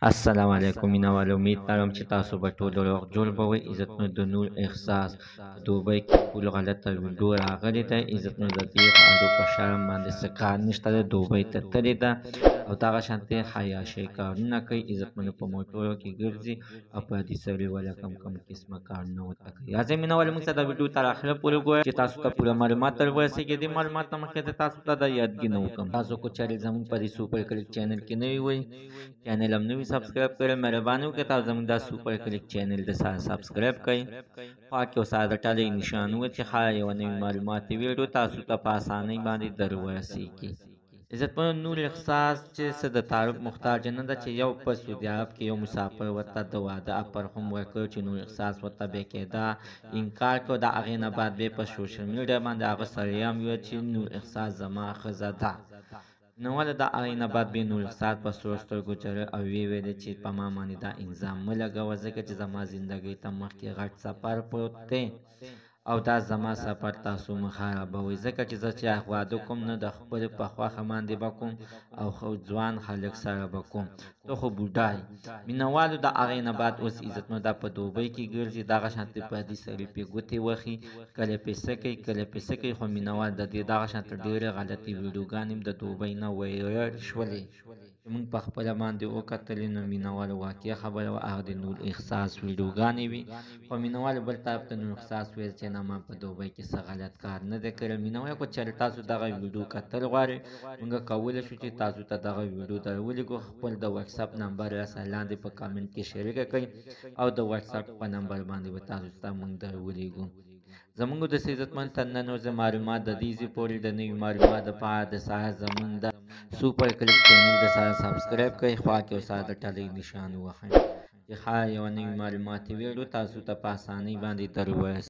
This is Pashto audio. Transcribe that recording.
السلام علیکم مینوال امید لرم چې تاسو به ټول روغ جوړ به وئ. عزتمن د نور احساس په دوبۍ کې ټول غلطه ویډیو راغلې ده. عزتمن د دې خاندو په شرم باندې څه کار نشته ده، دوبۍ ته تللې ده او دغه شانتې حیاشي کارونه کوي. عزتمنو په موټرو کې ګرځي او په دې سړي ولا کم قسمه کارونه ورته کوي. راځئ مینوال موږ سره د ویډیو تر اخره پورې وګورئ چې تاسو ته پوره معلومات در ورسېږي. دې معلومات نه مخکې زه تاسو ته د یادګي نه وکړم، تاسو که چېرې زموږ په دې سوپر کلیک چینل کې نوي وئ، چینل هم نوي سبسکرایب کړئ. مهرباني وکړئ تاسو زموږ دا سوپر کلیک چینل د سره سبسکرایب کړئ. خوا کې ورسره د ټلۍ نشان ووهئ چې ښایي یوه نوې معلوماتي ویډیو تاسو ته په اسانۍ باندې در ورسېږي. عزتمنو نور احساس چې څه د تعارف محتاج نه ده چې یو په سعودي عرب کې یو مسافر ورته د واده افر هم ورکړ چې نور احساس ورته بې کېده انکار کړ. د هغې نه بعد بیا په سوشل میډیا باندې هغه سړی هم ویل چې نور احساس زما ښځه ده. نو ولې د هغې نه بعد بیا نور احساس په سرو سترګو ژړل او ویې ویلې چې په ما باندې دا الزام مه لګوه ځکه چې زما زندګۍ ته مخکې غټ سفر پروت دی او دا زما سفر تاسو مه خرابوئ ځکه چې زه چې واده کوم نه د خپلې په خوښه باندې به کوم او ځوان هلک سره به کوم. ته خو بوډا یې. مینهوالو د هغې نه بعد اوس عزتمنو دا په دوبۍ کې ګرځي، دغه شانتې په دې سړي پې ګوتې وهي، کله پې څه کوي کله پې څه کوي. خو مینهوال د دې دغه شانته ډېرې غلطې ویډیوګانې د دوبۍ نه وایرل شولې چې موږ په خپله باندې وکتلې. نو مینهوالو واقع خبره وه هغه د نور احساس ویډیوګانې وي. خو مینهوالو بل طرف ته نور احساس ویل چې نه ما په دوبۍ کې څه غلط کار نه دی کړی. مینهوالو که چېرې تاسو دغه ویډیو کتل غواړئ موږ کولی شو چې تاسو ته دغه ویډیو در ولیږو. خپل د واتساپ نمبر راسره لاندې په کامنټ کې شریکه کړئ او د واتساپ په نمبر باندې به تاسو ته موږ در ولیږو. زموږ د عزتمن تر نن ورځې معلومات د دې ځای پورې د نوي معلومات دپاره د سره زموږ د سوپر کلیک چینل د سره سبسکرایب کړئ. خوا کې ورسره د ټلۍ نشان ووهئ چې ښایي یوه نوې معلوماتي ویډیو تاسو ته په اسانۍ باندې در ورسېږي.